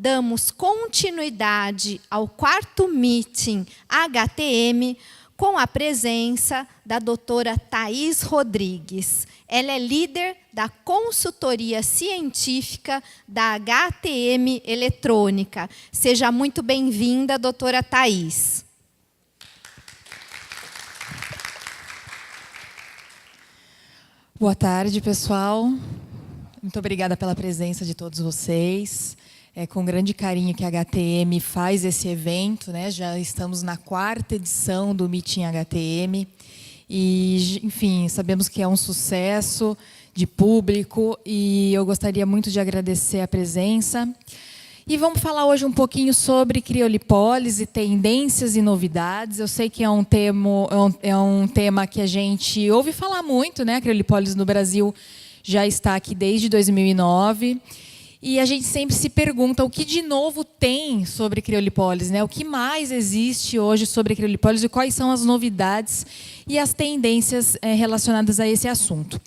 damos continuidade ao 4º Meeting HTM com a presença da doutora Thaís Rodrigues. Ela é líder da consultoria científica da HTM Eletrônica. Seja muito bem-vinda, doutora Thaís. Boa tarde, pessoal. Muito obrigada pela presença de todos vocês. É com grande carinho que a HTM faz esse evento, né? Já estamos na 4ª edição do Meeting HTM. E, enfim, sabemos que é um sucesso de público e eu gostaria muito de agradecer a presença. E vamos falar hoje um pouquinho sobre criolipólise, tendências e novidades. Eu sei que é um tema que a gente ouve falar muito, né? A criolipólise no Brasil já está aqui desde 2009. E a gente sempre se pergunta o que de novo tem sobre criolipólise, né? O que mais existe hoje sobre criolipólise e quais são as novidades e as tendências relacionadas a esse assunto.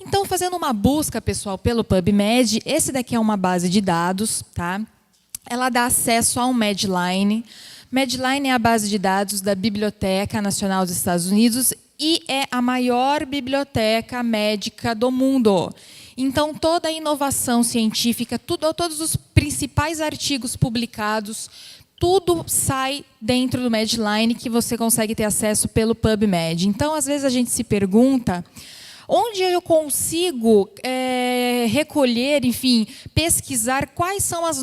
Então, fazendo uma busca, pessoal, pelo PubMed, esse daqui é uma base de dados, tá? Ela dá acesso ao Medline. Medline é a base de dados da Biblioteca Nacional dos Estados Unidos e é a maior biblioteca médica do mundo. Então, toda a inovação científica, todos os principais artigos publicados, tudo sai dentro do Medline, que você consegue ter acesso pelo PubMed. Então, às vezes, a gente se pergunta onde eu consigo recolher, enfim, pesquisar quais são as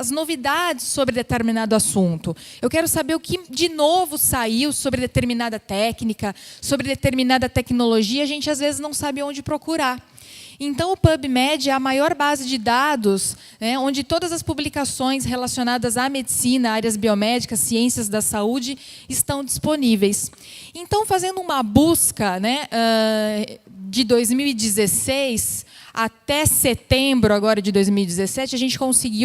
novidades sobre determinado assunto. Eu quero saber o que de novo saiu sobre determinada técnica, sobre determinada tecnologia, a gente às vezes não sabe onde procurar. Então, o PubMed é a maior base de dados, né, onde todas as publicações relacionadas à medicina, áreas biomédicas, ciências da saúde, estão disponíveis. Então, fazendo uma busca, né, de 2016 até setembro agora de 2017,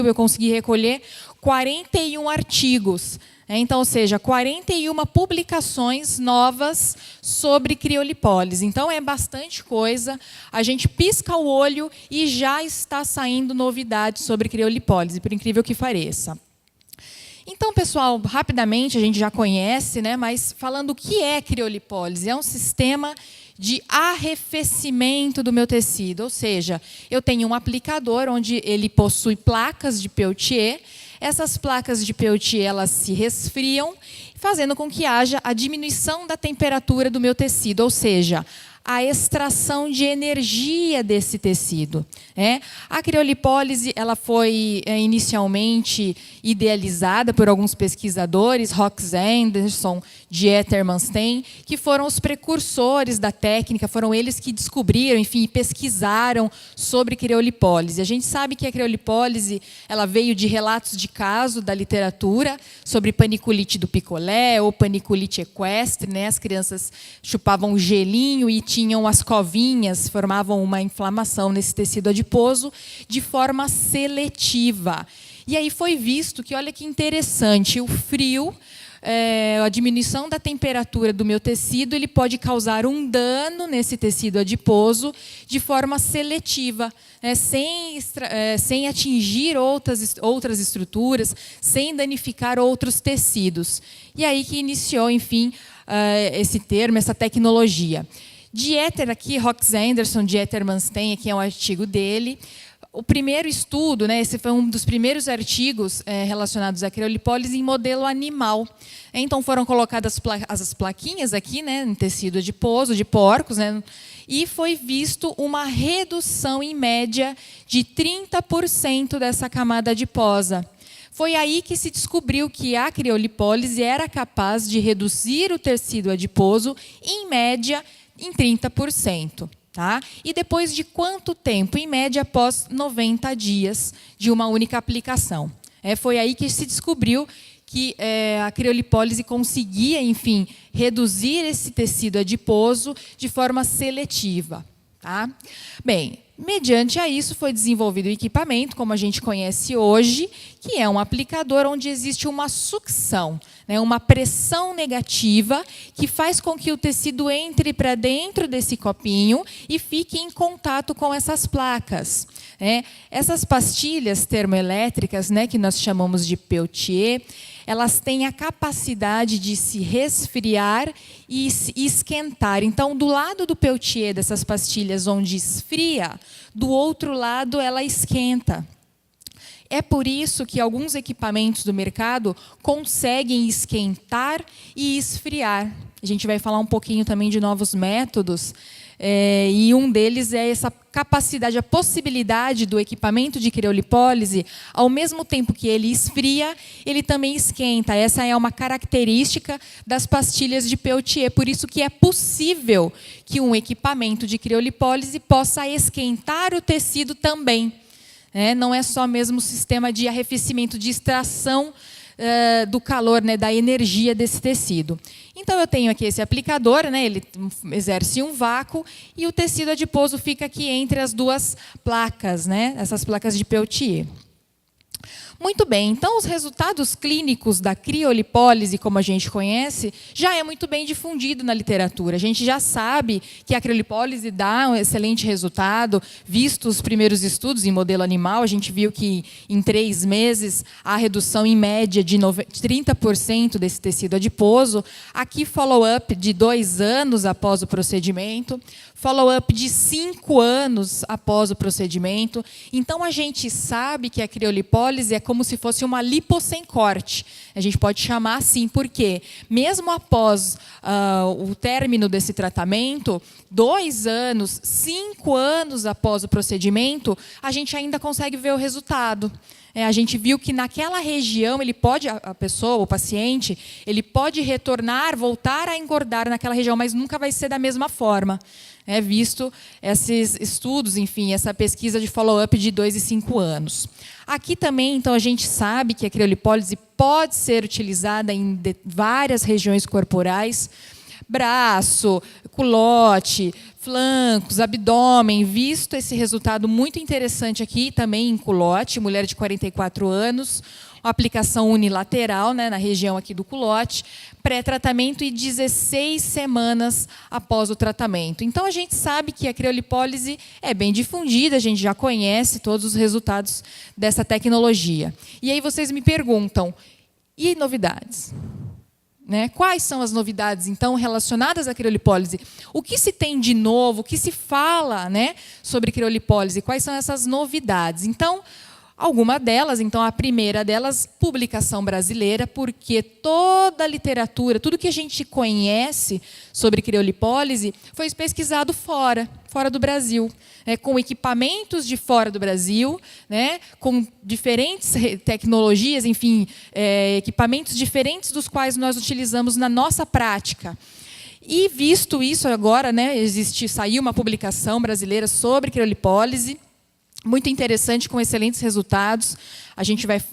eu consegui recolher 41 artigos. Então, ou seja, 41 publicações novas sobre criolipólise. Então, é bastante coisa. A gente pisca o olho e já está saindo novidades sobre criolipólise, por incrível que pareça. Então, pessoal, rapidamente, a gente já conhece, né? Mas falando o que é criolipólise, é um sistema de arrefecimento do meu tecido. Ou seja, eu tenho um aplicador onde ele possui placas de Peltier. Essas placas de Peltier, elas se resfriam, fazendo com que haja a diminuição da temperatura do meu tecido, ou seja, a extração de energia desse tecido. A criolipólise ela foi inicialmente idealizada por alguns pesquisadores, Rox Anderson, Dieter Manstein, que foram os precursores da técnica, foram eles que descobriram, enfim, pesquisaram sobre criolipólise. A gente sabe que a criolipólise ela veio de relatos de caso da literatura sobre paniculite do picolé ou paniculite equestre, né? As crianças chupavam gelinho e tinham as covinhas, formavam uma inflamação nesse tecido adiposo de forma seletiva. E aí foi visto que, olha que interessante, o frio, a diminuição da temperatura do meu tecido, ele pode causar um dano nesse tecido adiposo de forma seletiva, sem atingir outras estruturas, sem danificar outros tecidos. E aí que iniciou, enfim, esse termo, essa tecnologia. Dieter aqui, Rox Anderson, Dieter Manstein, aqui é um artigo dele. O primeiro estudo, né, esse foi um dos primeiros artigos relacionados à criolipólise em modelo animal. Então, foram colocadas as plaquinhas aqui, né, em tecido adiposo, de porcos, né, e foi visto uma redução, em média, de 30% dessa camada adiposa. Foi aí que se descobriu que a criolipólise era capaz de reduzir o tecido adiposo, em média, em 30%. Tá? E depois de quanto tempo? Em média, após 90 dias de uma única aplicação. Foi aí que se descobriu que a criolipólise conseguia, enfim, reduzir esse tecido adiposo de forma seletiva. Tá? Bem, mediante a isso foi desenvolvido o equipamento, como a gente conhece hoje, que é um aplicador onde existe uma sucção, né, uma pressão negativa que faz com que o tecido entre para dentro desse copinho e fique em contato com essas placas. Essas pastilhas termoelétricas, né, que nós chamamos de Peltier, elas têm a capacidade de se resfriar e esquentar. Então, do lado do Peltier, dessas pastilhas onde esfria, do outro lado ela esquenta. É por isso que alguns equipamentos do mercado conseguem esquentar e esfriar. A gente vai falar um pouquinho também de novos métodos, e um deles é essa capacidade, a possibilidade do equipamento de criolipólise, ao mesmo tempo que ele esfria, ele também esquenta. Essa é uma característica das pastilhas de Peltier, por isso que é possível que um equipamento de criolipólise possa esquentar o tecido também. Não é só mesmo o sistema de arrefecimento, de extração do calor, né, da energia desse tecido. Então, eu tenho aqui esse aplicador, né, ele exerce um vácuo e o tecido adiposo fica aqui entre as duas placas, né, essas placas de Peltier. Muito bem, então os resultados clínicos da criolipólise, como a gente conhece, já é muito bem difundido na literatura. A gente já sabe que a criolipólise dá um excelente resultado. Visto os primeiros estudos em modelo animal, a gente viu que em 3 meses há redução em média de 30% desse tecido adiposo. Aqui, follow-up de 2 anos após o procedimento. Follow-up de 5 anos após o procedimento. Então, a gente sabe que a criolipólise é como se fosse uma lipo sem corte. A gente pode chamar assim, porque mesmo após o término desse tratamento, 2 anos, 5 anos após o procedimento, a gente ainda consegue ver o resultado. A gente viu que naquela região, a pessoa, o paciente, ele pode retornar, voltar a engordar naquela região, mas nunca vai ser da mesma forma. Visto esses estudos, enfim, essa pesquisa de follow-up de 2 e 5 anos. Aqui também, então, a gente sabe que a criolipólise pode ser utilizada em várias regiões corporais, braço, culote, flancos, abdômen, visto esse resultado muito interessante aqui, também em culote, mulher de 44 anos, uma aplicação unilateral, né, na região aqui do culote, pré-tratamento e 16 semanas após o tratamento. Então, a gente sabe que a criolipólise é bem difundida, a gente já conhece todos os resultados dessa tecnologia. E aí vocês me perguntam, e novidades? Quais são as novidades, então, relacionadas à criolipólise? O que se tem de novo, o que se fala, né, sobre criolipólise? Quais são essas novidades? Então, alguma delas, então, a primeira delas, publicação brasileira, porque toda a literatura, tudo que a gente conhece sobre criolipólise foi pesquisado fora do Brasil, com equipamentos de fora do Brasil, com diferentes tecnologias, enfim, equipamentos diferentes dos quais nós utilizamos na nossa prática. E visto isso agora, saiu uma publicação brasileira sobre criolipólise, muito interessante, com excelentes resultados.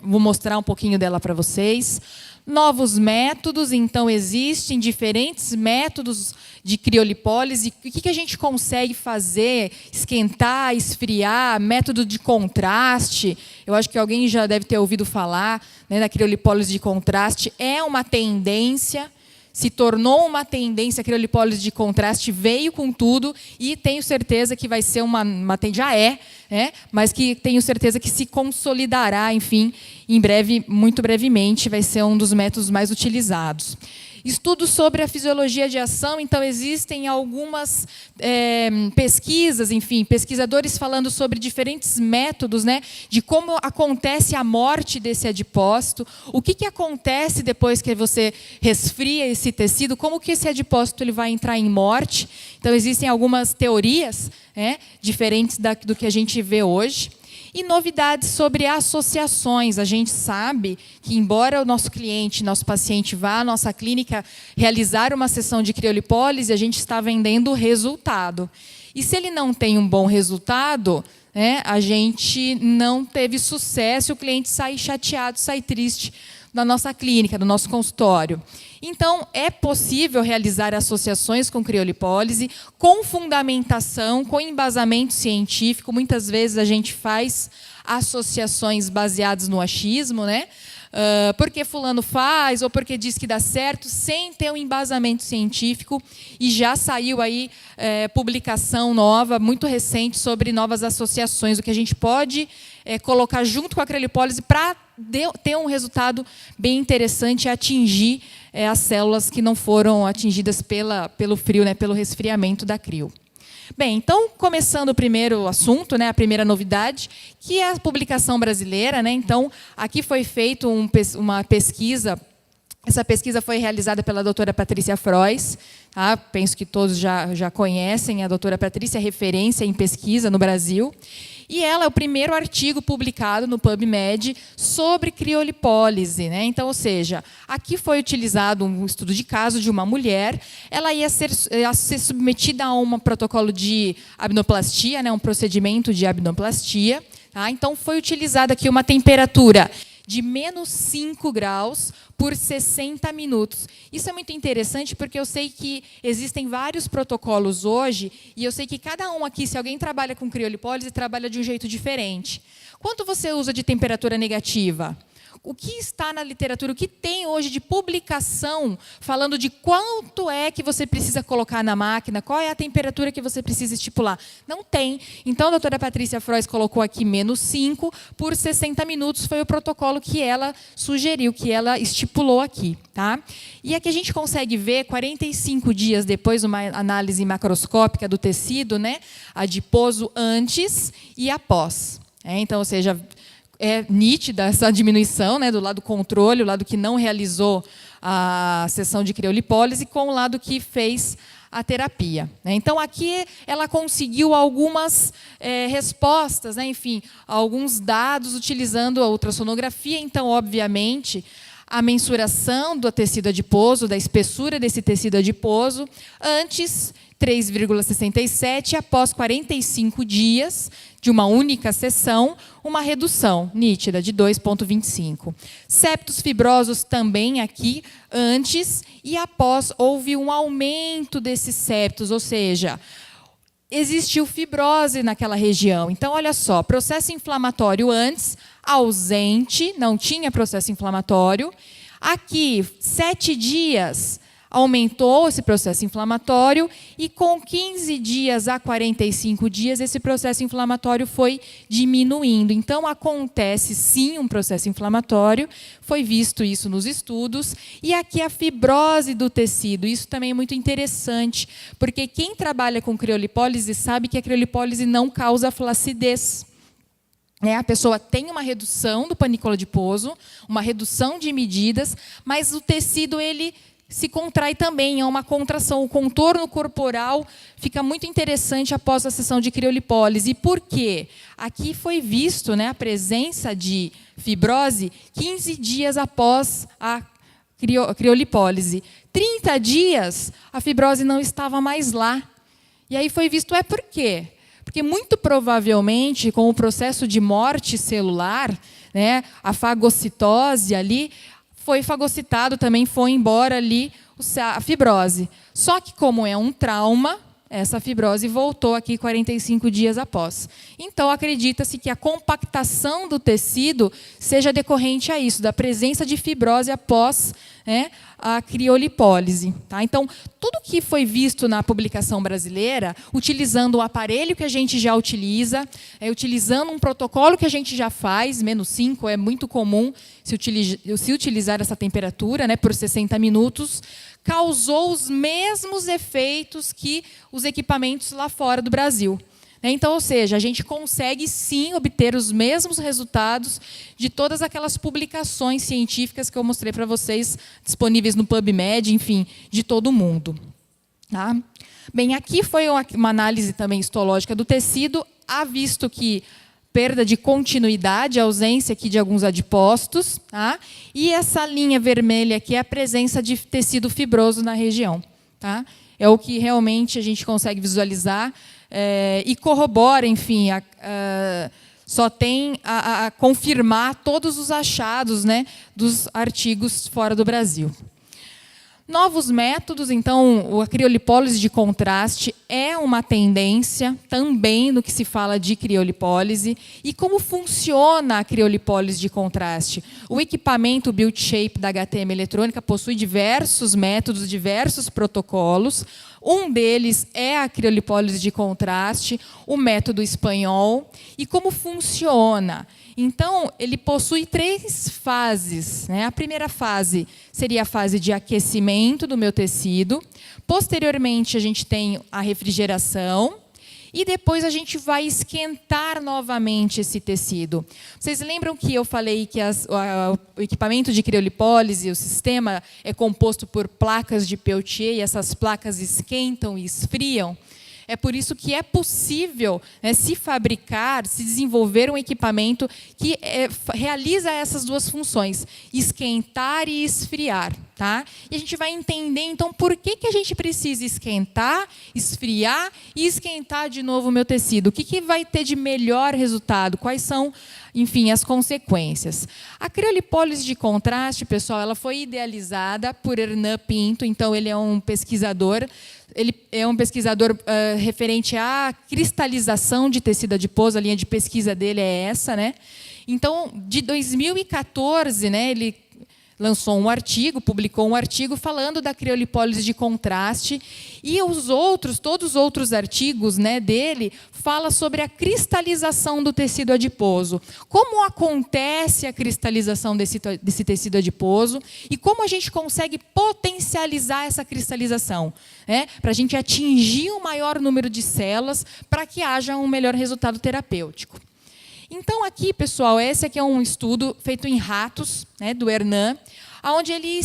Vou mostrar um pouquinho dela para vocês. Novos métodos, então, existem diferentes métodos de criolipólise. O que a gente consegue fazer? Esquentar, esfriar, método de contraste. Eu acho que alguém já deve ter ouvido falar, da criolipólise de contraste. É uma tendência, se tornou uma tendência, a criolipólise de contraste veio com tudo e tenho certeza que vai ser já é, mas que tenho certeza que se consolidará, enfim, em breve, muito brevemente, vai ser um dos métodos mais utilizados. Estudos sobre a fisiologia de ação, então existem algumas pesquisas, enfim, pesquisadores falando sobre diferentes métodos, de como acontece a morte desse adipócito, o que acontece depois que você resfria esse tecido, como que esse adipócito ele vai entrar em morte. Então, existem algumas teorias diferentes do que a gente vê hoje. E novidades sobre associações. A gente sabe que, embora o nosso cliente, nosso paciente vá à nossa clínica realizar uma sessão de criolipólise, a gente está vendendo o resultado. E se ele não tem um bom resultado, a gente não teve sucesso, o cliente sai chateado, sai triste da nossa clínica, do nosso consultório. Então, é possível realizar associações com criolipólise, com fundamentação, com embasamento científico. Muitas vezes a gente faz associações baseadas no achismo, né? Porque fulano faz ou porque diz que dá certo, sem ter um embasamento científico. E já saiu aí publicação nova, muito recente, sobre novas associações, o que a gente pode colocar junto com a criolipólise para ter um resultado bem interessante e atingir as células que não foram atingidas pelo frio, né, pelo resfriamento da crio. Bem, então, começando o primeiro assunto, né, a primeira novidade, que é a publicação brasileira, né? Então, aqui foi feita uma pesquisa. Essa pesquisa foi realizada pela doutora Patrícia Frois. Tá? Penso que todos já conhecem a doutora Patrícia, é referência em pesquisa no Brasil. E ela é o primeiro artigo publicado no PubMed sobre criolipólise, né? Então, ou seja, aqui foi utilizado um estudo de caso de uma mulher. Ela ia ser submetida a um protocolo de abnoplastia, né? Um procedimento de abnoplastia. Tá? Então, foi utilizada aqui uma temperatura de -5 graus por 60 minutos. Isso é muito interessante porque eu sei que existem vários protocolos hoje e eu sei que cada um aqui, se alguém trabalha com criolipólise, trabalha de um jeito diferente. Quanto você usa de temperatura negativa? O que está na literatura, o que tem hoje de publicação falando de quanto é que você precisa colocar na máquina, qual é a temperatura que você precisa estipular? Não tem. Então, a doutora Patrícia Frois colocou aqui -5 por 60 minutos, foi o protocolo que ela sugeriu, que ela estipulou aqui. Tá? E aqui a gente consegue ver, 45 dias depois, uma análise macroscópica do tecido, né, adiposo antes e após. Então, ou seja, é nítida essa diminuição, né, do lado controle, o lado que não realizou a sessão de criolipólise, com o lado que fez a terapia. Então, aqui ela conseguiu algumas respostas, né, enfim, alguns dados utilizando a ultrassonografia. Então, obviamente, a mensuração do tecido adiposo, da espessura desse tecido adiposo, antes 3,67, após 45 dias de uma única sessão, uma redução nítida de 2,25. Septos fibrosos também aqui, antes e após, houve um aumento desses septos, ou seja, existiu fibrose naquela região. Então, olha só, processo inflamatório antes, ausente, não tinha processo inflamatório. Aqui, 7 dias, aumentou esse processo inflamatório e com 15 dias a 45 dias esse processo inflamatório foi diminuindo. Então, acontece sim um processo inflamatório, foi visto isso nos estudos, e aqui a fibrose do tecido. Isso também é muito interessante, porque quem trabalha com criolipólise sabe que a criolipólise não causa flacidez. A pessoa tem uma redução do panículo adiposo, uma redução de medidas, mas o tecido ele se contrai também, é uma contração. O contorno corporal fica muito interessante após a sessão de criolipólise. E por quê? Aqui foi visto, né, a presença de fibrose 15 dias após a criolipólise. 30 dias, a fibrose não estava mais lá. E aí foi visto, por quê? Porque, muito provavelmente, com o processo de morte celular, né, a fagocitose ali, foi fagocitado, também foi embora ali a fibrose. Só que, como é um trauma, essa fibrose voltou aqui 45 dias após. Então, acredita-se que a compactação do tecido seja decorrente a isso, da presença de fibrose após, né, a criolipólise. Tá? Então, tudo que foi visto na publicação brasileira, utilizando o aparelho que a gente já utiliza, utilizando um protocolo que a gente já faz, -5, é muito comum se utilizar essa temperatura, né, por 60 minutos, causou os mesmos efeitos que os equipamentos lá fora do Brasil. Então, ou seja, a gente consegue sim obter os mesmos resultados de todas aquelas publicações científicas que eu mostrei para vocês, disponíveis no PubMed, enfim, de todo o mundo. Tá? Bem, aqui foi uma análise também histológica do tecido, há visto que perda de continuidade, ausência aqui de alguns adipócitos, tá? E essa linha vermelha aqui é a presença de tecido fibroso na região. Tá? É o que realmente a gente consegue visualizar e corrobora, enfim, só tem a confirmar todos os achados, né, dos artigos fora do Brasil. Novos métodos, então, a criolipólise de contraste é uma tendência também no que se fala de criolipólise. E como funciona a criolipólise de contraste? O equipamento Build Shape da HTM Eletrônica possui diversos métodos, diversos protocolos. Um deles é a criolipólise de contraste, o método espanhol. E como funciona? Então, ele possui 3 fases, né? A primeira fase seria a fase de aquecimento do meu tecido. Posteriormente, a gente tem a refrigeração. E depois a gente vai esquentar novamente esse tecido. Vocês lembram que eu falei que o equipamento de criolipólise, o sistema, é composto por placas de Peltier, e essas placas esquentam e esfriam? É por isso que é possível, né, se fabricar, se desenvolver um equipamento que realiza essas 2 funções, esquentar e esfriar. Tá? E a gente vai entender, então, por que a gente precisa esquentar, esfriar e esquentar de novo o meu tecido. O que vai ter de melhor resultado? Quais são, enfim, as consequências? A criolipólise de contraste, pessoal, ela foi idealizada por Hernan Pinto. Então, ele é um pesquisador. Ele é um pesquisador referente à cristalização de tecido adiposo. A linha de pesquisa dele é essa, né? Então, de 2014, né, ele lançou um artigo, publicou um artigo falando da criolipólise de contraste, e todos os outros artigos, né, dele fala sobre a cristalização do tecido adiposo. Como acontece a cristalização desse tecido adiposo e como a gente consegue potencializar essa cristalização, né, para a gente atingir um maior número de células para que haja um melhor resultado terapêutico. Então, aqui, pessoal, esse aqui é um estudo feito em ratos, né, do Hernan, onde ele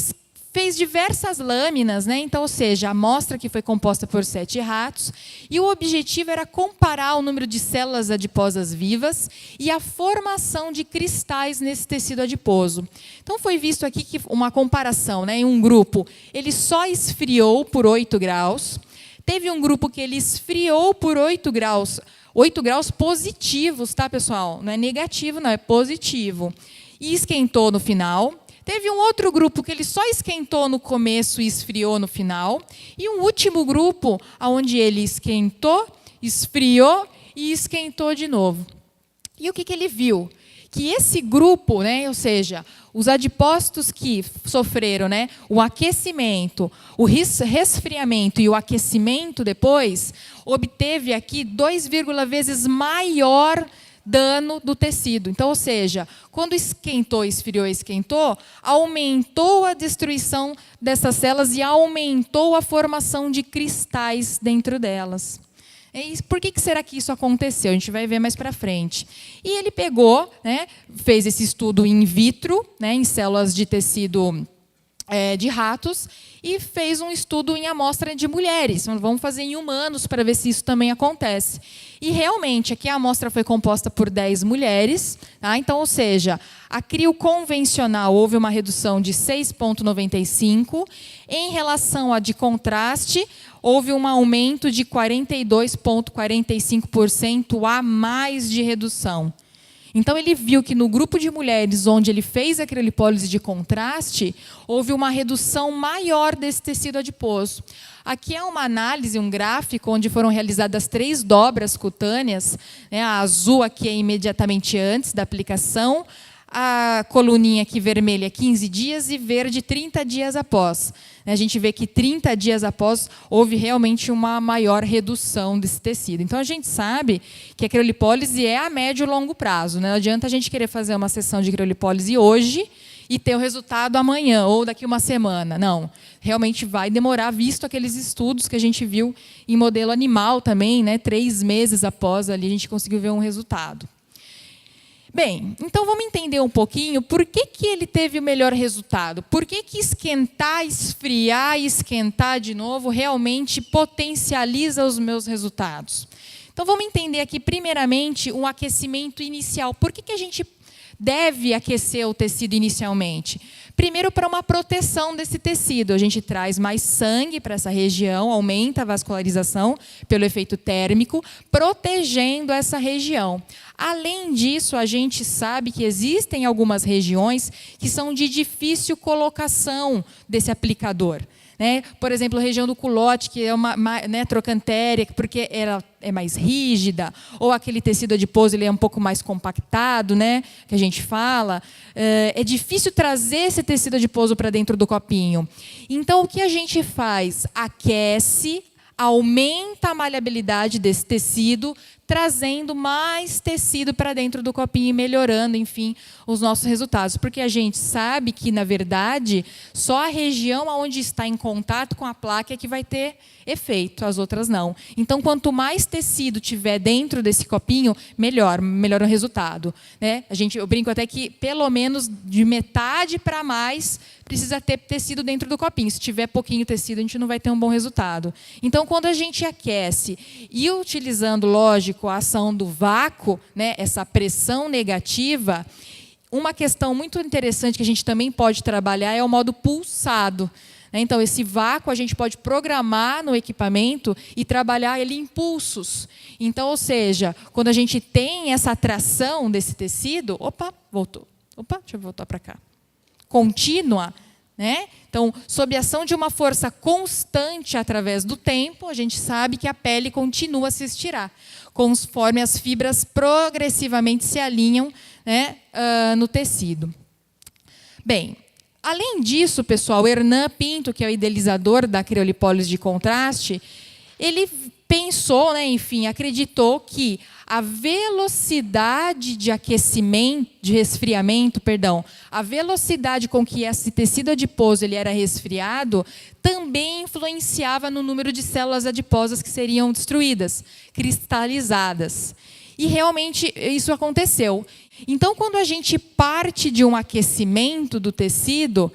fez diversas lâminas, né? Então, ou seja, a amostra que foi composta por 7 ratos, e o objetivo era comparar o número de células adiposas vivas e a formação de cristais nesse tecido adiposo. Então, foi visto aqui que uma comparação, né, em um grupo, ele só esfriou por 8 graus, teve um grupo que ele esfriou por 8 graus positivos, tá, pessoal? Não é negativo, não, é positivo. E esquentou no final. Teve um outro grupo que ele só esquentou no começo e esfriou no final. E um último grupo onde ele esquentou, esfriou e esquentou de novo. E o que ele viu? Que esse grupo, né, ou seja, os adipócitos que sofreram, né, o aquecimento, o resfriamento e o aquecimento depois, obteve aqui 2,0 vezes maior dano do tecido. Então, ou seja, quando esquentou, esfriou, esquentou, aumentou a destruição dessas células e aumentou a formação de cristais dentro delas. E por que será que isso aconteceu? A gente vai ver mais para frente. E ele pegou, né, fez esse estudo in vitro, né, em células de tecido de ratos, e fez um estudo em amostra de mulheres. Vamos fazer em humanos para ver se isso também acontece. E realmente, aqui a amostra foi composta por 10 mulheres. Tá? Então, ou seja, a crio convencional houve uma redução de 6,95. Em relação à de contraste, houve um aumento de 42,45% a mais de redução. Então, ele viu que no grupo de mulheres onde ele fez a criolipólise de contraste, houve uma redução maior desse tecido adiposo. Aqui é uma análise, um gráfico, onde foram realizadas 3 dobras cutâneas. Né? A azul aqui é imediatamente antes da aplicação, a coluninha aqui vermelha 15 dias e verde 30 dias após. A gente vê que 30 dias após houve realmente uma maior redução desse tecido. Então, a gente sabe que a criolipólise é a médio e longo prazo. Não adianta a gente querer fazer uma sessão de criolipólise hoje e ter o resultado amanhã ou daqui uma semana. Não, realmente vai demorar, visto aqueles estudos que a gente viu em modelo animal também, né? 3 meses após ali a gente conseguiu ver um resultado. Bem, então vamos entender um pouquinho por que ele teve o melhor resultado. Por que esquentar, esfriar e esquentar de novo realmente potencializa os meus resultados? Então vamos entender aqui primeiramente um aquecimento inicial. Por que a gente deve aquecer o tecido inicialmente? Primeiro, para uma proteção desse tecido. A gente traz mais sangue para essa região, aumenta a vascularização pelo efeito térmico, protegendo essa região. Além disso, a gente sabe que existem algumas regiões que são de difícil colocação desse aplicador. né? Por exemplo, a região do culote, que é né, trocantéria, porque ela é mais rígida, ou aquele tecido adiposo ele é um pouco mais compactado, né, que a gente fala. É difícil trazer esse tecido adiposo para dentro do copinho. Então, o que a gente faz? Aquece, aumenta a maleabilidade desse tecido, trazendo mais tecido para dentro do copinho e melhorando, enfim, os nossos resultados. Porque a gente sabe que, na verdade, só a região onde está em contato com a placa é que vai ter efeito, as outras não. Então, quanto mais tecido tiver dentro desse copinho, melhor o resultado, né? Eu brinco até que, pelo menos, de metade para mais, precisa ter tecido dentro do copinho. Se tiver pouquinho tecido, a gente não vai ter um bom resultado. Então, quando a gente aquece e utilizando, lógico, a ação do vácuo, né, essa pressão negativa, uma questão muito interessante que a gente também pode trabalhar é o modo pulsado. Então, esse vácuo a gente pode programar no equipamento e trabalhar ele em pulsos. Então, ou seja, quando a gente tem essa atração desse tecido... Opa, voltou. Opa, deixa eu voltar para cá. Contínua, né? Então, sob a ação de uma força constante através do tempo, a gente sabe que a pele continua a se estirar, conforme as fibras progressivamente se alinham, né, no tecido. Bem, além disso, pessoal, Hernan Pinto, que é o idealizador da criolipólise de contraste, ele pensou, né, enfim, acreditou que a velocidade de aquecimento, de resfriamento, perdão, a velocidade com que esse tecido adiposo ele era resfriado também influenciava no número de células adiposas que seriam destruídas, cristalizadas. E realmente isso aconteceu. Então, quando a gente parte de um aquecimento do tecido,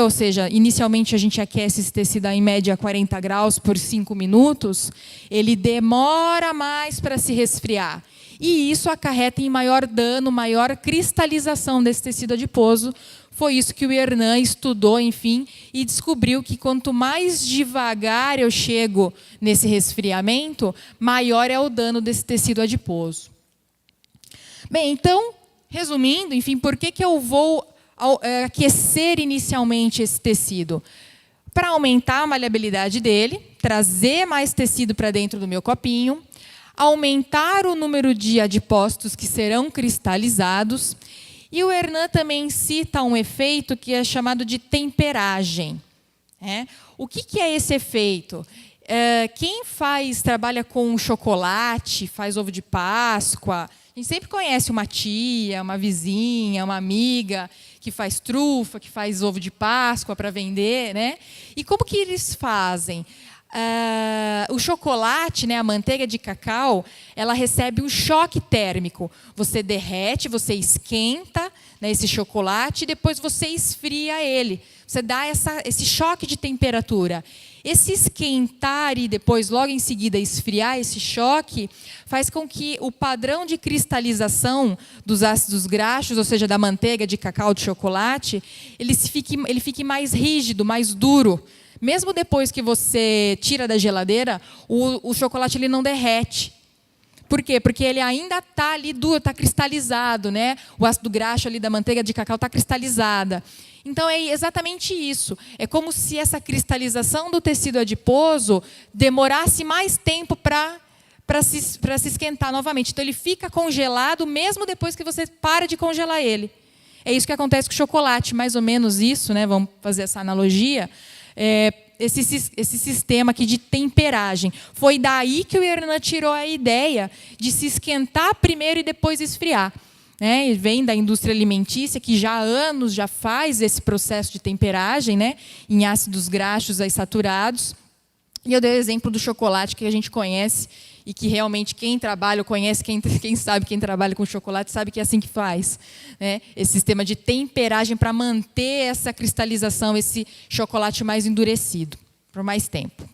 ou seja, inicialmente a gente aquece esse tecido em média a 40 graus por 5 minutos, ele demora mais para se resfriar. E isso acarreta em maior dano, maior cristalização desse tecido adiposo. Foi isso que o Hernan estudou, enfim, e descobriu que quanto mais devagar eu chego nesse resfriamento, maior é o dano desse tecido adiposo. Bem, então, resumindo, enfim, por que eu vou aquecer inicialmente esse tecido? Para aumentar a maleabilidade dele, trazer mais tecido para dentro do meu copinho, aumentar o número de adipócitos que serão cristalizados. E o Hernan também cita um efeito que é chamado de temperagem. O que é esse efeito? Quem trabalha com chocolate, faz ovo de Páscoa, a gente sempre conhece uma tia, uma vizinha, uma amiga que faz trufa, que faz ovo de Páscoa para vender, né? E como que eles fazem? O chocolate, né, a manteiga de cacau, ela recebe um choque térmico. Você derrete, você esquenta, né, esse chocolate e depois você esfria ele. Você dá esse choque de temperatura. Esse esquentar e depois, logo em seguida, esfriar esse choque, faz com que o padrão de cristalização dos ácidos graxos, ou seja, da manteiga de cacau, de chocolate, ele fique mais rígido, mais duro. Mesmo depois que você tira da geladeira, o chocolate ele não derrete. Por quê? Porque ele ainda está ali duro, está cristalizado, né? O ácido graxo ali da manteiga de cacau está cristalizada. Então, é exatamente isso. É como se essa cristalização do tecido adiposo demorasse mais tempo para se esquentar novamente. Então, ele fica congelado mesmo depois que você para de congelar ele. É isso que acontece com o chocolate, mais ou menos isso, né? Vamos fazer essa analogia. Esse sistema aqui de temperagem. Foi daí que o Hernan tirou a ideia de se esquentar primeiro e depois esfriar. E vem da indústria alimentícia, que já há anos já faz esse processo de temperagem, né, em ácidos graxos aí saturados. E eu dei o exemplo do chocolate, que a gente conhece, e que realmente quem trabalha, conhece, quem sabe, quem trabalha com chocolate, sabe que é assim que faz. Né? Esse sistema de temperagem para manter essa cristalização, esse chocolate mais endurecido, por mais tempo.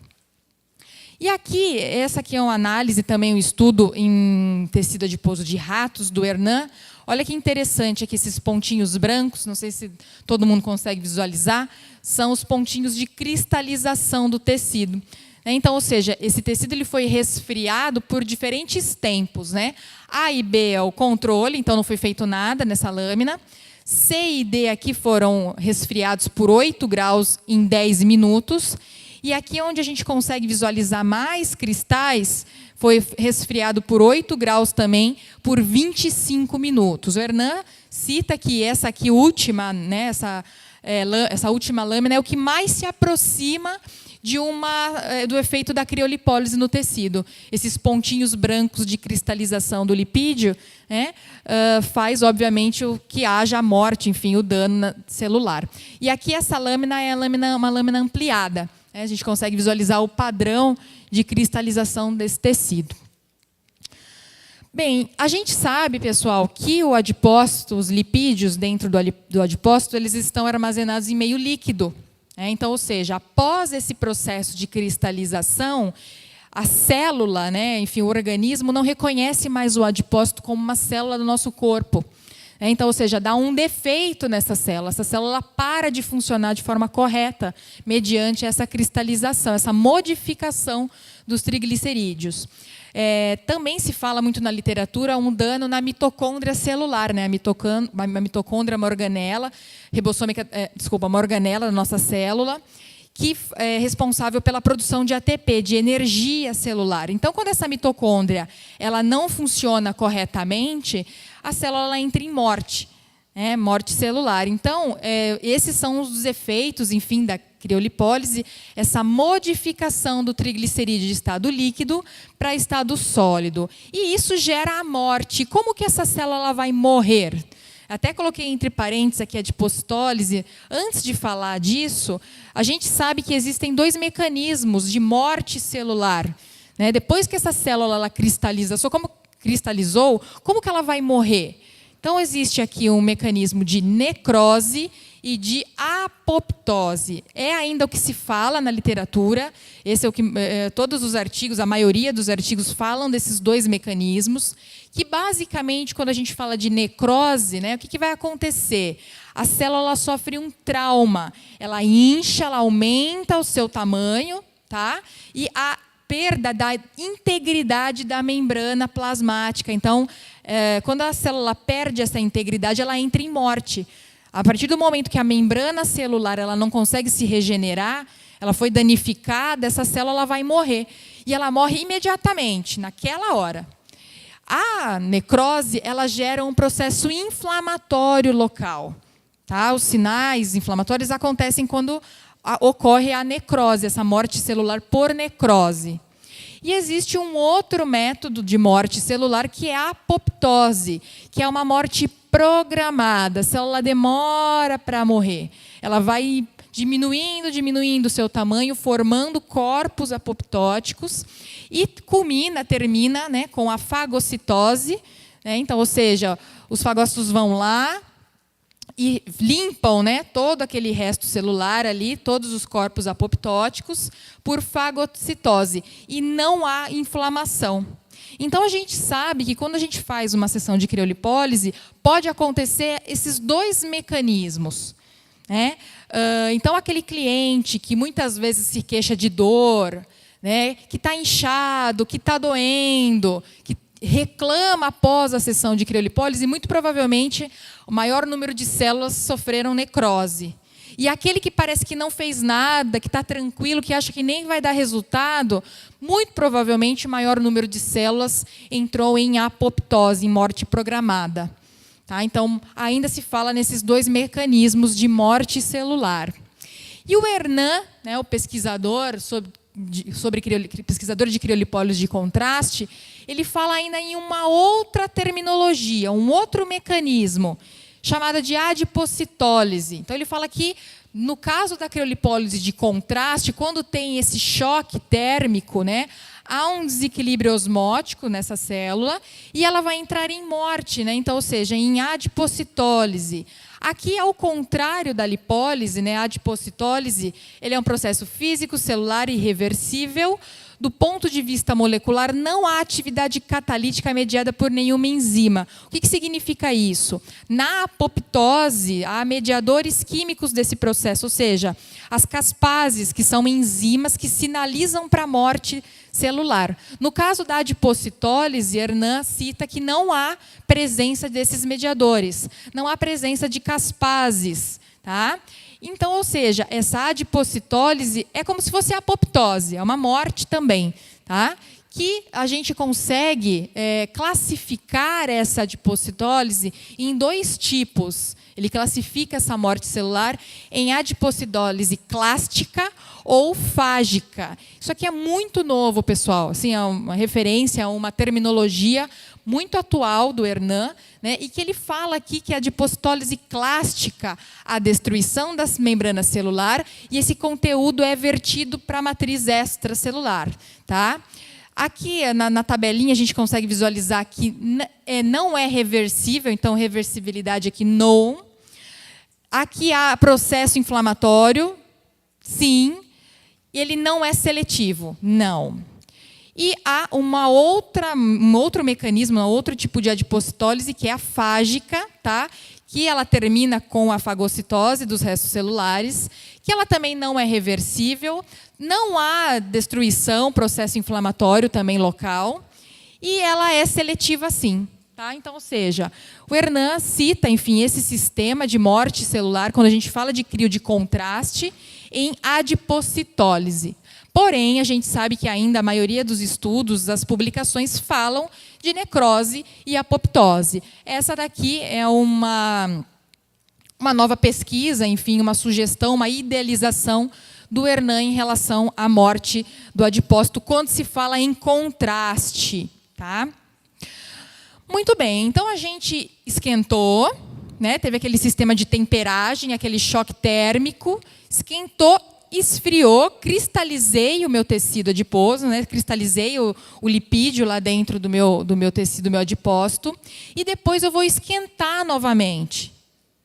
E aqui, essa aqui é uma análise, também um estudo em tecido adiposo de ratos, do Hernan. Olha que interessante aqui, esses pontinhos brancos, não sei se todo mundo consegue visualizar, são os pontinhos de cristalização do tecido. Então, ou seja, esse tecido ele foi resfriado por diferentes tempos. Né? A e B é o controle, então não foi feito nada nessa lâmina. C e D aqui foram resfriados por 8 graus em 10 minutos. E aqui onde a gente consegue visualizar mais cristais, foi resfriado por 8 graus também por 25 minutos. O Hernan cita que essa aqui última, né, essa última lâmina é o que mais se aproxima do efeito da criolipólise no tecido. Esses pontinhos brancos de cristalização do lipídio, né, faz, obviamente, que haja a morte, enfim, o dano celular. E aqui essa lâmina é uma lâmina ampliada. A gente consegue visualizar o padrão de cristalização desse tecido. Bem, a gente sabe, pessoal, que o adipócito, os lipídios dentro do adipócito, eles estão armazenados em meio líquido. Então, ou seja, após esse processo de cristalização, a célula, né, enfim, o organismo não reconhece mais o adipócito como uma célula do nosso corpo. Então, ou seja, dá um defeito nessa célula. Essa célula para de funcionar de forma correta mediante essa cristalização, essa modificação dos triglicerídeos. Também se fala muito na literatura um dano na mitocôndria celular, né? A mitocôndria morganela, morganela da nossa célula, que é responsável pela produção de ATP, de energia celular. Então, quando essa mitocôndria ela não funciona corretamente, a célula entra em morte, morte celular. Então, esses são os efeitos, enfim, da criolipólise, essa modificação do triglicerídeo de estado líquido para estado sólido. E isso gera a morte. Como que essa célula vai morrer? Até coloquei entre parênteses aqui a adipocitólise. Antes de falar disso, a gente sabe que existem 2 mecanismos de morte celular. Depois que essa célula ela cristalizou, como que ela vai morrer? Então, existe aqui um mecanismo de necrose e de apoptose. É ainda o que se fala na literatura. Esse é o que todos os artigos, a maioria dos artigos falam desses 2 mecanismos, que basicamente, quando a gente fala de necrose, o que vai acontecer? A célula sofre um trauma, ela incha, ela aumenta o seu tamanho, tá? E a perda da integridade da membrana plasmática. Então, quando a célula perde essa integridade, ela entra em morte. A partir do momento que a membrana celular ela não consegue se regenerar, ela foi danificada, essa célula vai morrer. E ela morre imediatamente, naquela hora. A necrose ela gera um processo inflamatório local. Tá? Os sinais inflamatórios acontecem quando ocorre a necrose, essa morte celular por necrose. E existe um outro método de morte celular, que é a apoptose, que é uma morte programada. A célula demora para morrer. Ela vai diminuindo o seu tamanho, formando corpos apoptóticos e termina com a fagocitose. Então, ou seja, os fagócitos vão lá e limpam todo aquele resto celular ali, todos os corpos apoptóticos, por fagocitose. E não há inflamação. Então, a gente sabe que quando a gente faz uma sessão de criolipólise, pode acontecer esses 2 mecanismos. Então, aquele cliente que muitas vezes se queixa de dor, que está inchado, que está doendo, que reclama após a sessão de criolipólise, muito provavelmente o maior número de células sofreram necrose. E aquele que parece que não fez nada, que está tranquilo, que acha que nem vai dar resultado, muito provavelmente o maior número de células entrou em apoptose, em morte programada. Tá? Então, ainda se fala nesses 2 mecanismos de morte celular. E o Hernan, o pesquisador pesquisador de criolipólise de contraste, ele fala ainda em uma outra terminologia, um outro mecanismo, chamada de adipocitólise. Então, ele fala que, no caso da criolipólise de contraste, quando tem esse choque térmico, há um desequilíbrio osmótico nessa célula e ela vai entrar em morte, então, ou seja, em adipocitólise. Aqui, ao contrário da lipólise, a adipocitólise, ele é um processo físico, celular, irreversível. Do ponto de vista molecular, não há atividade catalítica mediada por nenhuma enzima. O que significa isso? Na apoptose, há mediadores químicos desse processo, ou seja, as caspases, que são enzimas que sinalizam para a morte celular. No caso da adipocitólise, Hernan cita que não há presença desses mediadores, não há presença de caspases, tá? Então, ou seja, essa adipocitólise é como se fosse a apoptose, é uma morte também, tá? Que a gente consegue classificar essa adipocitólise em 2 tipos. Ele classifica essa morte celular em adipocitólise clástica ou fágica. Isso aqui é muito novo, pessoal. Assim, é uma referência a uma terminologia muito atual do Hernan, né, e que ele fala aqui que a adipocitólise clástica, a destruição da membrana celular, e esse conteúdo é vertido para a matriz extracelular. Tá? Aqui, na tabelinha, a gente consegue visualizar que não é reversível, então, reversibilidade aqui, não. Aqui há processo inflamatório, sim. E ele não é seletivo, não. E há um outro mecanismo, um outro tipo de adipocitólise, que é a fágica, tá? Que ela termina com a fagocitose dos restos celulares, que ela também não é reversível, não há destruição, processo inflamatório também local, e ela é seletiva sim. Tá? Então, ou seja, o Hernan cita, enfim, esse sistema de morte celular, quando a gente fala de crio de contraste, em adipocitólise. Porém, a gente sabe que ainda a maioria dos estudos, as publicações, falam de necrose e apoptose. Essa daqui é uma nova pesquisa, enfim, uma sugestão, uma idealização do Hernan em relação à morte do adipócito, quando se fala em contraste. Tá? Muito bem, então a gente esquentou, né, teve aquele sistema de temperagem, aquele choque térmico, esquentou, esfriou, cristalizei o meu tecido adiposo, né, cristalizei o lipídio lá dentro do meu tecido, do meu adipócito, e depois eu vou esquentar novamente.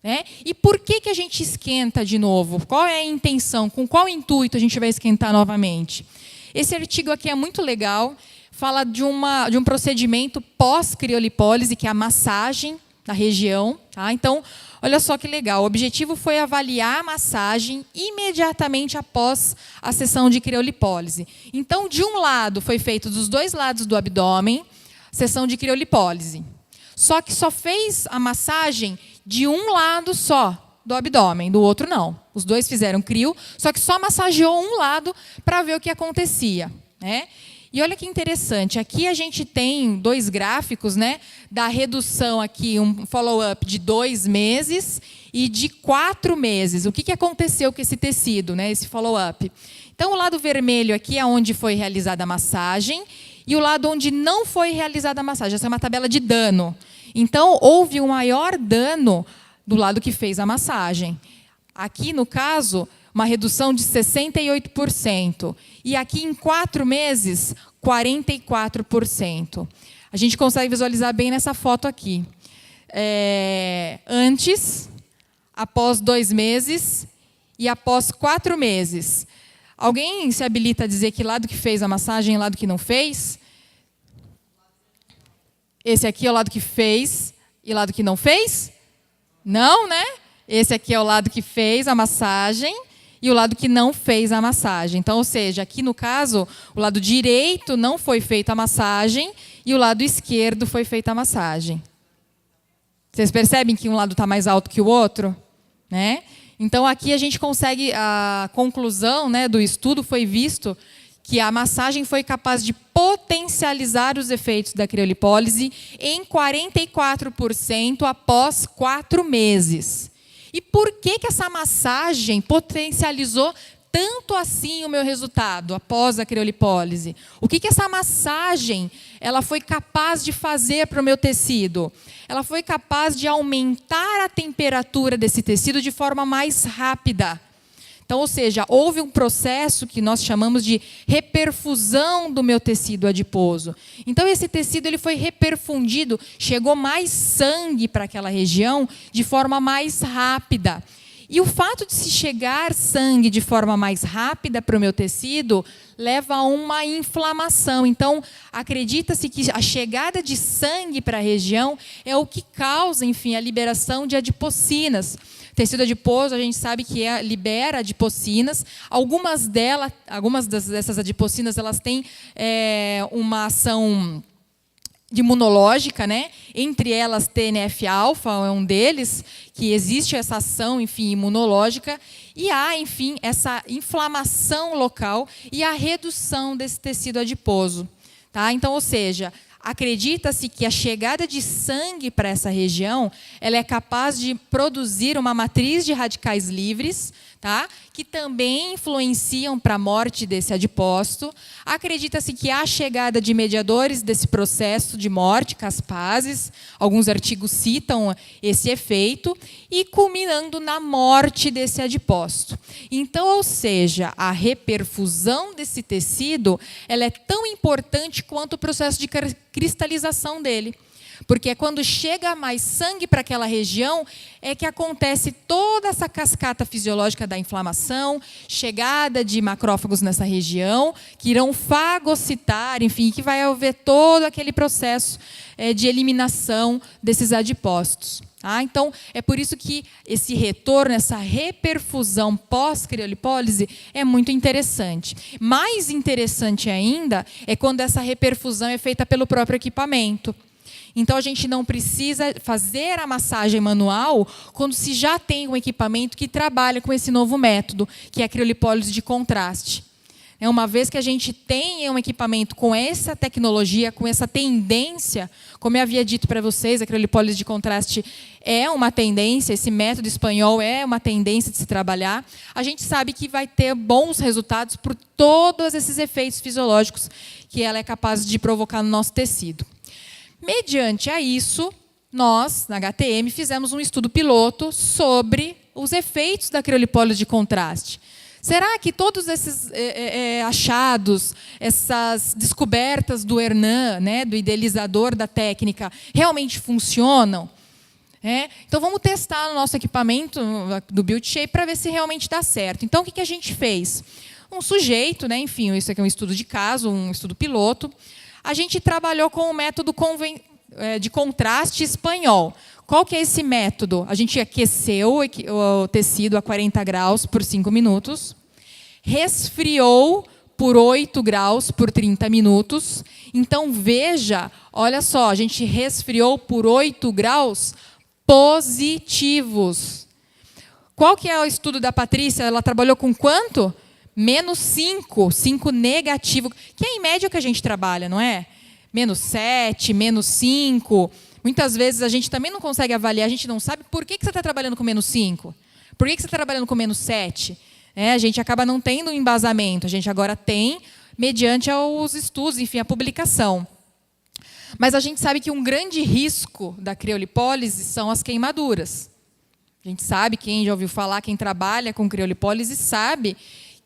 Né? E por que a gente esquenta de novo? Qual é a intenção? Com qual intuito a gente vai esquentar novamente? Esse artigo aqui é muito legal, fala de um procedimento pós-criolipólise, que é a massagem da região. Tá? Então, olha só que legal. O objetivo foi avaliar a massagem imediatamente após a sessão de criolipólise. Então, de um lado, foi feito dos 2 lados do abdômen, sessão de criolipólise. Só que só fez a massagem de um lado só do abdômen, do outro não. Os 2 fizeram crio, só que só massageou um lado para ver o que acontecia. Né? E olha que interessante, aqui a gente tem 2 gráficos, né, da redução aqui, um follow-up de 2 meses e de 4 meses. O que aconteceu com esse tecido, né, esse follow-up? Então, o lado vermelho aqui é onde foi realizada a massagem e o lado onde não foi realizada a massagem. Essa é uma tabela de dano. Então, houve um maior dano do lado que fez a massagem. Aqui, no caso, uma redução de 68%. E aqui, em 4 meses, 44%. A gente consegue visualizar bem nessa foto aqui. Antes, após 2 meses e após 4 meses. Alguém se habilita a dizer que lado que fez a massagem e lado que não fez? Esse aqui é o lado que fez e lado que não fez? Não, né? Esse aqui é o lado que fez a massagem e o lado que não fez a massagem. Então, ou seja, aqui no caso, o lado direito não foi feita a massagem e o lado esquerdo foi feita a massagem. Vocês percebem que um lado está mais alto que o outro? Né? Então, aqui a gente consegue, a conclusão, né, do estudo foi visto que a massagem foi capaz de potencializar os efeitos da criolipólise em 44% após 4 meses. E por que essa massagem potencializou tanto assim o meu resultado após a criolipólise? O que essa massagem ela foi capaz de fazer para o meu tecido? Ela foi capaz de aumentar a temperatura desse tecido de forma mais rápida. Então, ou seja, houve um processo que nós chamamos de reperfusão do meu tecido adiposo. Então, esse tecido ele foi reperfundido, chegou mais sangue para aquela região de forma mais rápida. E o fato de se chegar sangue de forma mais rápida para o meu tecido leva a uma inflamação. Então, acredita-se que a chegada de sangue para a região é o que causa, enfim, a liberação de adipocinas. Tecido adiposo, a gente sabe que libera adipocinas. Algumas dessas adipocinas, elas têm uma ação imunológica, né? Entre elas, TNF-alfa é um deles, que existe essa ação, enfim, imunológica, e há, enfim, essa inflamação local e a redução desse tecido adiposo. Tá? Então, ou seja, acredita-se que a chegada de sangue para essa região, ela é capaz de produzir uma matriz de radicais livres, tá? Que também influenciam para a morte desse adipócito. Acredita-se que há chegada de mediadores desse processo de morte, caspases, alguns artigos citam esse efeito, e culminando na morte desse adipócito. Então, ou seja, a reperfusão desse tecido, ela é tão importante quanto o processo de cristalização dele. Porque é quando chega mais sangue para aquela região é que acontece toda essa cascata fisiológica da inflamação, chegada de macrófagos nessa região, que irão fagocitar, enfim, que vai haver todo aquele processo de eliminação desses adipócitos. Tá? Então, é por isso que esse retorno, essa reperfusão pós-criolipólise é muito interessante. Mais interessante ainda é quando essa reperfusão é feita pelo próprio equipamento. Então, a gente não precisa fazer a massagem manual quando se já tem um equipamento que trabalha com esse novo método, que é a criolipólise de contraste. Uma vez que a gente tem um equipamento com essa tecnologia, com essa tendência, como eu havia dito para vocês, a criolipólise de contraste é uma tendência, esse método espanhol é uma tendência de se trabalhar, a gente sabe que vai ter bons resultados por todos esses efeitos fisiológicos que ela é capaz de provocar no nosso tecido. Mediante a isso, nós, na HTM, fizemos um estudo piloto sobre os efeitos da criolipólise de contraste. Será que todos esses achados, essas descobertas do Hernan, né, do idealizador da técnica, realmente funcionam? Então, vamos testar no nosso equipamento do BuildShape para ver se realmente dá certo. Então, o que a gente fez? Um sujeito, né, enfim, isso aqui é um estudo de caso, um estudo piloto. A gente trabalhou com o método de contraste espanhol. Qual que é esse método? A gente aqueceu o tecido a 40 graus por 5 minutos, resfriou por 8 graus por 30 minutos. Então, veja, olha só, a gente resfriou por 8 graus positivos. Qual que é o estudo da Patrícia? Ela trabalhou com quanto? -5, 5 negativo, que é em média o que a gente trabalha, não é? -7, -5. Muitas vezes a gente também não consegue avaliar, a gente não sabe por que você está trabalhando com -5, por que você está trabalhando com -7. A gente acaba não tendo um embasamento, a gente agora tem, mediante os estudos, enfim, a publicação. Mas a gente sabe que um grande risco da criolipólise são as queimaduras. A gente sabe, quem já ouviu falar, quem trabalha com criolipólise sabe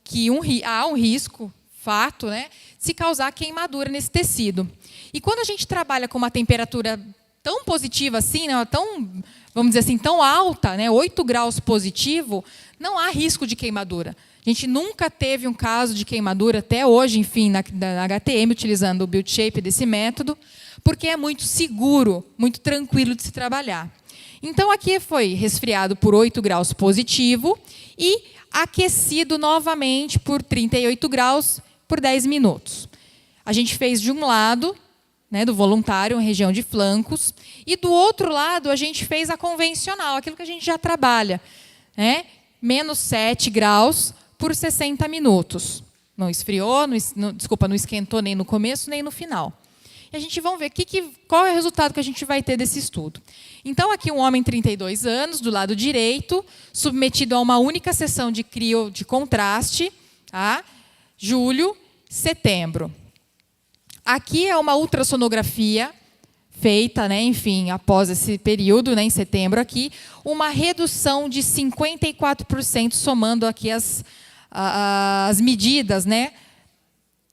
que há um risco, fato, né, de se causar queimadura nesse tecido. E quando a gente trabalha com uma temperatura tão positiva assim, né, tão, vamos dizer assim, tão alta, né, 8 graus positivo, não há risco de queimadura. A gente nunca teve um caso de queimadura até hoje, enfim, na HTM, utilizando o BuildShape desse método, porque é muito seguro, muito tranquilo de se trabalhar. Então, aqui foi resfriado por 8 graus positivo e aquecido novamente por 38 graus por 10 minutos. A gente fez de um lado, né, do voluntário, região de flancos, e do outro lado a gente fez a convencional, aquilo que a gente já trabalha, né, -7 graus por 60 minutos. Não esfriou, não esquentou nem no começo nem no final. E a gente vai ver qual é o resultado que a gente vai ter desse estudo. Então, aqui um homem de 32 anos, do lado direito, submetido a uma única sessão de crio de contraste, tá? Julho, setembro. Aqui é uma ultrassonografia feita, né, enfim, após esse período, né, em setembro, aqui, uma redução de 54%, somando aqui as medidas, né,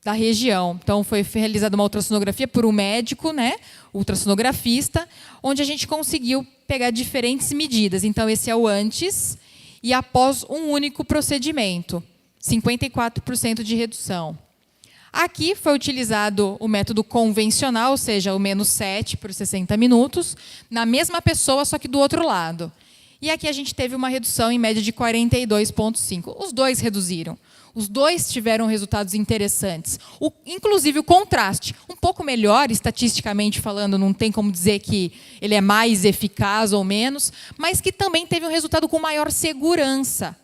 da região. Então, foi realizada uma ultrassonografia por um médico, né, ultrassonografista, onde a gente conseguiu pegar diferentes medidas. Então, esse é o antes e após um único procedimento, 54% de redução. Aqui foi utilizado o método convencional, ou seja, o -7 por 60 minutos, na mesma pessoa, só que do outro lado. E aqui a gente teve uma redução em média de 42,5. Os dois reduziram. Os dois tiveram resultados interessantes. Inclusive o contraste, um pouco melhor, estatisticamente falando, não tem como dizer que ele é mais eficaz ou menos, mas que também teve um resultado com maior segurança.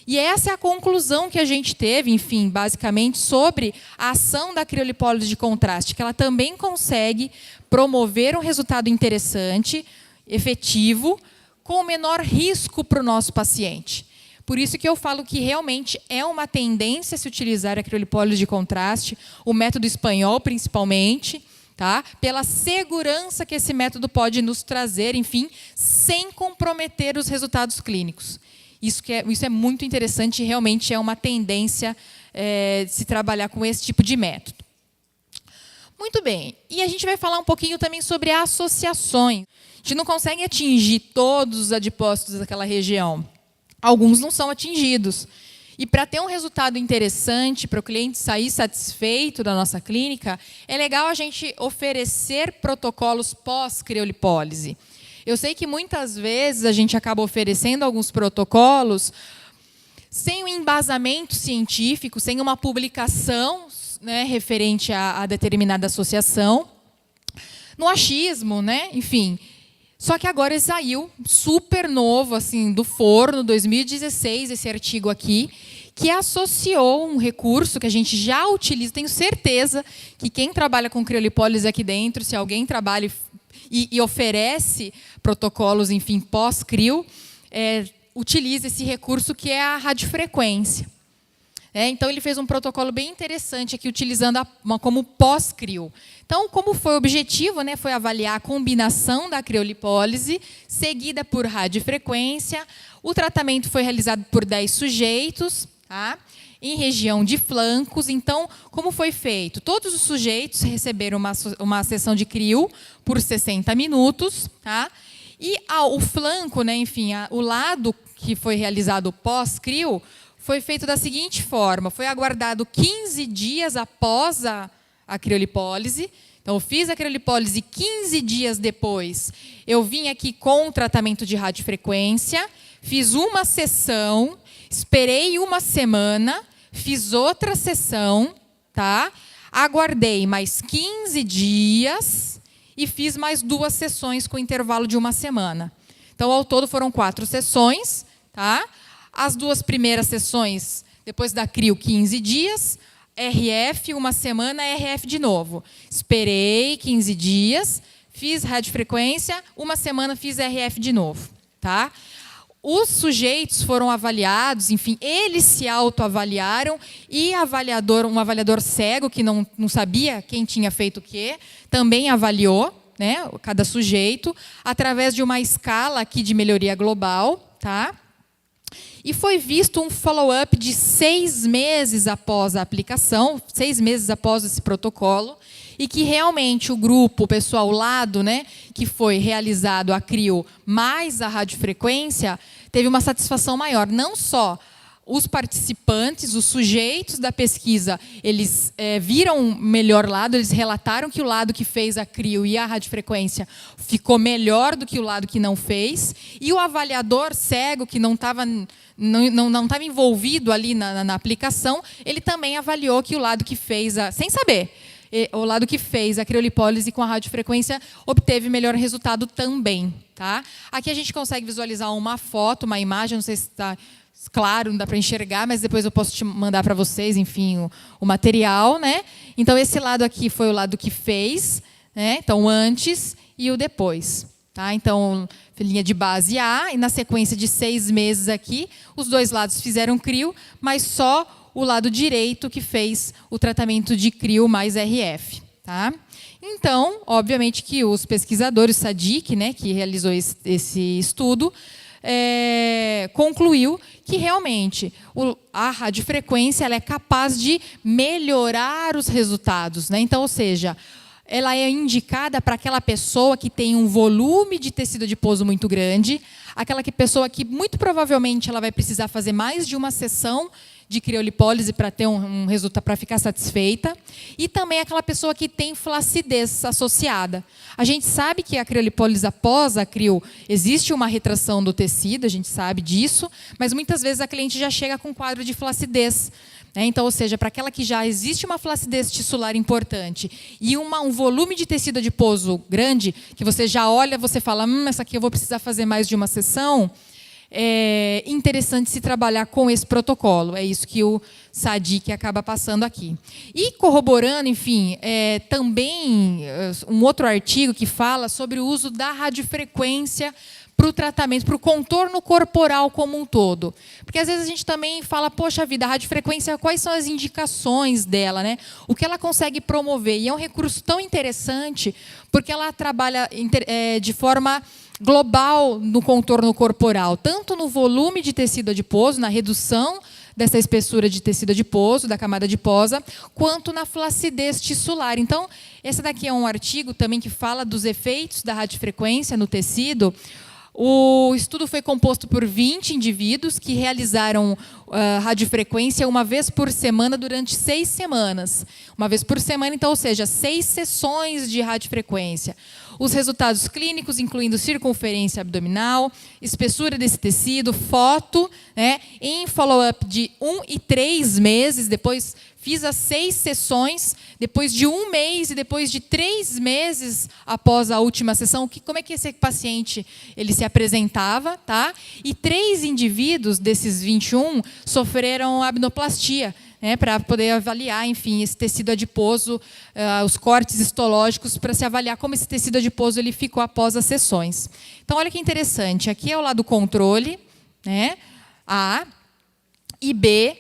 E essa é a conclusão que a gente teve, enfim, basicamente, sobre a ação da criolipólise de contraste, que ela também consegue promover um resultado interessante, efetivo, com menor risco para o nosso paciente. Por isso que eu falo que realmente é uma tendência se utilizar a criolipólise de contraste, o método espanhol principalmente, tá? Pela segurança que esse método pode nos trazer, enfim, sem comprometer os resultados clínicos. Isso é muito interessante e realmente é uma tendência de se trabalhar com esse tipo de método. Muito bem. E a gente vai falar um pouquinho também sobre associações. A gente não consegue atingir todos os adipócitos daquela região. Alguns não são atingidos. E para ter um resultado interessante, para o cliente sair satisfeito da nossa clínica, é legal a gente oferecer protocolos pós-criolipólise. Eu sei que muitas vezes a gente acaba oferecendo alguns protocolos sem um embasamento científico, sem uma publicação, né, referente a determinada associação, no achismo, né, enfim. Só que agora saiu, super novo, assim, do forno, 2016, esse artigo aqui, que associou um recurso que a gente já utiliza. Tenho certeza que quem trabalha com criolipólise aqui dentro, se alguém trabalha e oferece protocolos, enfim, pós-crio, utiliza esse recurso que é a radiofrequência. Então, ele fez um protocolo bem interessante aqui, utilizando como pós-crio. Então, como foi o objetivo, né, foi avaliar a combinação da criolipólise, seguida por radiofrequência. O tratamento foi realizado por 10 sujeitos, tá, em região de flancos. Então, como foi feito? Todos os sujeitos receberam uma sessão de crio por 60 minutos. Tá? E o flanco, né, enfim, o lado que foi realizado pós-crio, foi feito da seguinte forma: foi aguardado 15 dias após a criolipólise. Então, eu fiz a criolipólise 15 dias depois. Eu vim aqui com o tratamento de radiofrequência, fiz uma sessão, esperei uma semana, fiz outra sessão, tá? Aguardei mais 15 dias e fiz mais 2 sessões com intervalo de uma semana. Então, ao todo, foram 4 sessões, tá? As 2 primeiras sessões, depois da crio, 15 dias, RF, uma semana, RF de novo. Esperei 15 dias, fiz radiofrequência, uma semana fiz RF de novo. Tá? Os sujeitos foram avaliados, enfim, eles se autoavaliaram e um avaliador cego, que não sabia quem tinha feito o quê, também avaliou, né, cada sujeito, através de uma escala aqui de melhoria global. Tá? E foi visto um follow-up de 6 meses após a aplicação, 6 meses após esse protocolo, e que realmente o grupo, o pessoal, o lado, né, que foi realizado a crio mais a radiofrequência, teve uma satisfação maior. Não só os participantes, os sujeitos da pesquisa, eles viram um melhor lado, eles relataram que o lado que fez a crio e a radiofrequência ficou melhor do que o lado que não fez, e o avaliador cego, que não estava envolvido ali na aplicação, ele também avaliou que o lado que fez, sem saber, o lado que fez a criolipólise com a radiofrequência obteve melhor resultado também. Tá? Aqui a gente consegue visualizar uma foto, uma imagem, não sei se está claro, não dá para enxergar, mas depois eu posso te mandar para vocês, enfim, o material. Né? Então, esse lado aqui foi o lado que fez, né? Então, o antes e o depois. Tá? Então, linha de base A, e na sequência de 6 meses aqui, os 2 lados fizeram crio, mas só o lado direito que fez o tratamento de crio mais RF. Tá? Então, obviamente que os pesquisadores, Sadiq, né, que realizou esse estudo, concluiu que realmente a radiofrequência ela é capaz de melhorar os resultados. Né? Então, ou seja, ela é indicada para aquela pessoa que tem um volume de tecido adiposo muito grande, aquela pessoa que muito provavelmente ela vai precisar fazer mais de uma sessão de criolipólise para ter um resultado, para ficar satisfeita. E também aquela pessoa que tem flacidez associada. A gente sabe que a criolipólise após a crio, existe uma retração do tecido, a gente sabe disso, mas muitas vezes a cliente já chega com um quadro de flacidez. Então, ou seja, para aquela que já existe uma flacidez tissular importante e um volume de tecido adiposo grande, que você já olha, você fala, essa aqui eu vou precisar fazer mais de uma sessão, é interessante se trabalhar com esse protocolo. É isso que o Sadiq acaba passando aqui. E corroborando, enfim, também um outro artigo que fala sobre o uso da radiofrequência para o tratamento, para o contorno corporal como um todo. Porque às vezes a gente também fala, poxa vida, a radiofrequência, quais são as indicações dela, né? O que ela consegue promover? E é um recurso tão interessante, porque ela trabalha de forma global no contorno corporal, tanto no volume de tecido adiposo, na redução dessa espessura de tecido adiposo, da camada adiposa, quanto na flacidez tissular. Então, esse daqui é um artigo também que fala dos efeitos da radiofrequência no tecido. O estudo foi composto por 20 indivíduos que realizaram radiofrequência uma vez por semana durante 6 semanas. Uma vez por semana, então, ou seja, 6 sessões de radiofrequência. Os resultados clínicos, incluindo circunferência abdominal, espessura desse tecido, foto, né, em follow-up de 1 e 3 meses, depois fiz as 6 sessões, depois de 1 mês e depois de 3 meses após a última sessão, como é que esse paciente ele se apresentava, tá? E 3 indivíduos desses 21 sofreram abnoplastia, né, para poder avaliar, enfim, esse tecido adiposo, os cortes histológicos, para se avaliar como esse tecido adiposo ele ficou após as sessões. Então, olha que interessante. Aqui é o lado controle, né, A, e B,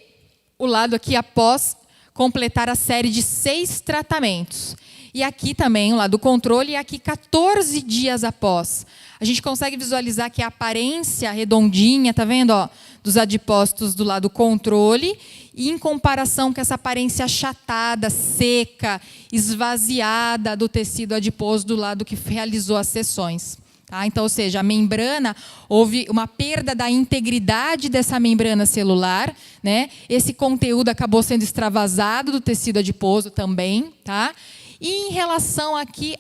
o lado aqui após completar a série de 6 tratamentos. E aqui também o lado controle, e aqui 14 dias após. A gente consegue visualizar que a aparência redondinha, tá vendo, ó, dos adipócitos do lado controle, e em comparação com essa aparência achatada, seca, esvaziada do tecido adiposo do lado que realizou as sessões. Tá? Então, ou seja, a membrana, houve uma perda da integridade dessa membrana celular, né? Esse conteúdo acabou sendo extravasado do tecido adiposo também. Tá? E em relação aqui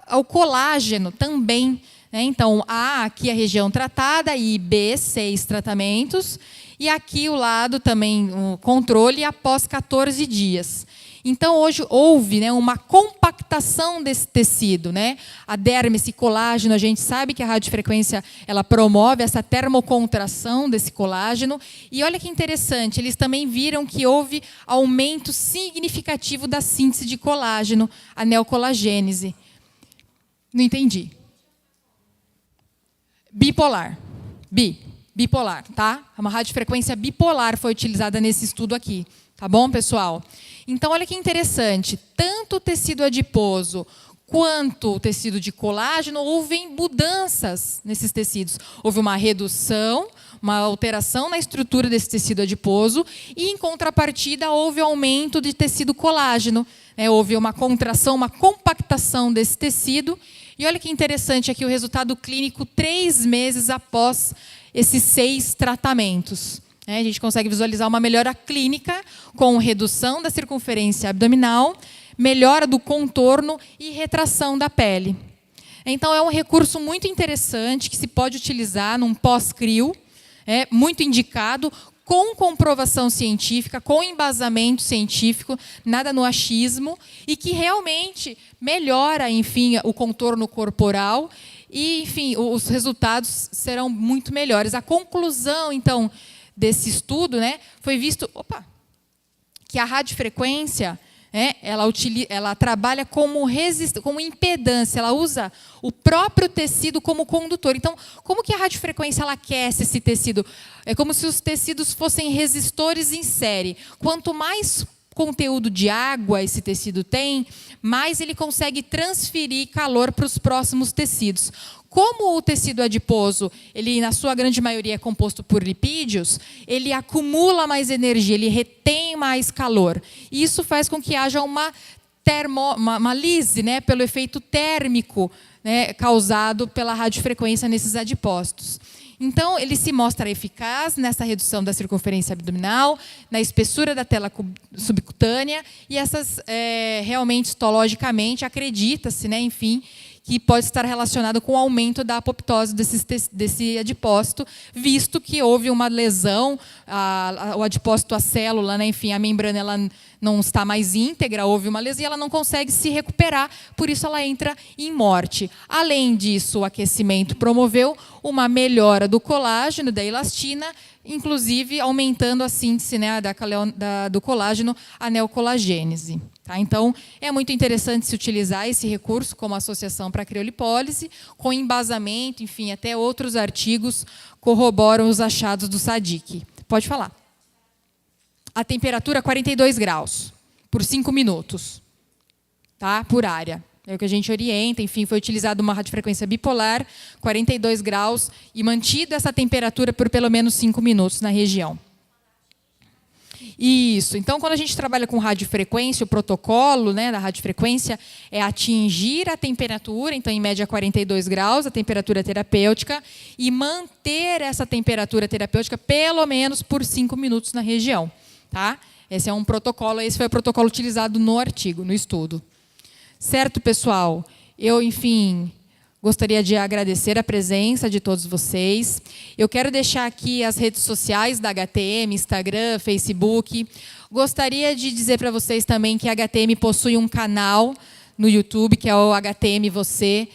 ao colágeno também. Então, A, aqui a região tratada, e B, 6 tratamentos. E aqui o lado também, o controle, após 14 dias. Então, hoje houve, né, uma compactação desse tecido. Né? A derme, esse colágeno, a gente sabe que a radiofrequência ela promove essa termocontração desse colágeno. E olha que interessante, eles também viram que houve aumento significativo da síntese de colágeno, a neocolagênese. Não entendi. Bipolar. Bipolar, tá? Uma radiofrequência bipolar foi utilizada nesse estudo aqui. Tá bom, pessoal? Então, olha que interessante. Tanto o tecido adiposo quanto o tecido de colágeno, houve mudanças nesses tecidos. Houve uma redução, uma alteração na estrutura desse tecido adiposo e, em contrapartida, houve aumento de tecido colágeno. Houve uma contração, uma compactação desse tecido. E olha que interessante aqui o resultado clínico 3 meses após esses 6 tratamentos. A gente consegue visualizar uma melhora clínica com redução da circunferência abdominal, melhora do contorno e retração da pele. Então, é um recurso muito interessante que se pode utilizar num pós-crio, muito indicado, com comprovação científica, com embasamento científico, nada no achismo, e que realmente melhora, enfim, o contorno corporal e, enfim, os resultados serão muito melhores. A conclusão, então, desse estudo, né, foi visto que a radiofrequência, ela trabalha como impedância, ela usa o próprio tecido como condutor. Então, como que a radiofrequência ela aquece esse tecido? É como se os tecidos fossem resistores em série. Quanto mais conteúdo de água esse tecido tem, mais ele consegue transferir calor para os próximos tecidos. Como o tecido adiposo, ele na sua grande maioria é composto por lipídios, ele acumula mais energia, ele retém mais calor. E isso faz com que haja uma lise, né, pelo efeito térmico, né, causado pela radiofrequência nesses adipócitos. Então, ele se mostra eficaz nessa redução da circunferência abdominal, na espessura da tela subcutânea, e essas, realmente, histologicamente, acredita-se, né, enfim, que pode estar relacionado com o aumento da apoptose desse adipócito, visto que houve uma lesão, o adipócito, a célula, né, enfim, a membrana ela não está mais íntegra, houve uma lesão e ela não consegue se recuperar, por isso ela entra em morte. Além disso, o aquecimento promoveu uma melhora do colágeno, da elastina, inclusive aumentando a síntese, né, do colágeno, a neocolagênese. Tá? Então, é muito interessante se utilizar esse recurso como associação para a criolipólise, com embasamento, enfim, até outros artigos corroboram os achados do Sadiq. Pode falar. A temperatura 42 graus, por 5 minutos, tá? Por área. É o que a gente orienta, enfim, foi utilizada uma radiofrequência bipolar, 42 graus, e mantida essa temperatura por pelo menos 5 minutos na região. Isso. Então, quando a gente trabalha com radiofrequência, o protocolo, né, da radiofrequência é atingir a temperatura, então, em média, 42 graus, a temperatura terapêutica, e manter essa temperatura terapêutica pelo menos por 5 minutos na região. Tá? Esse é um protocolo, esse foi o protocolo utilizado no artigo, no estudo. Certo, pessoal? Eu, enfim, gostaria de agradecer a presença de todos vocês. Eu quero deixar aqui as redes sociais da HTM, Instagram, Facebook. Gostaria de dizer para vocês também que a HTM possui um canal no YouTube, que é o HTM Você.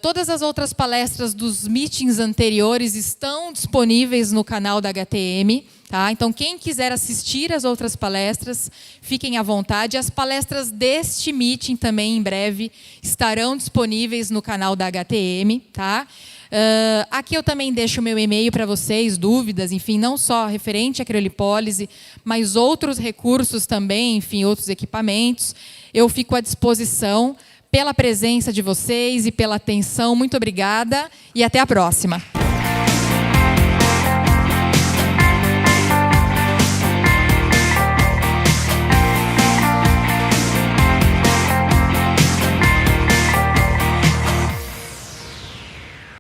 Todas as outras palestras dos meetings anteriores estão disponíveis no canal da HTM. Tá? Então, quem quiser assistir às outras palestras, fiquem à vontade. As palestras deste meeting também, em breve, estarão disponíveis no canal da HTM. Tá? Aqui eu também deixo o meu e-mail para vocês, dúvidas, enfim, não só referente à criolipólise, mas outros recursos também, enfim, outros equipamentos. Eu fico à disposição pela presença de vocês e pela atenção. Muito obrigada e até a próxima.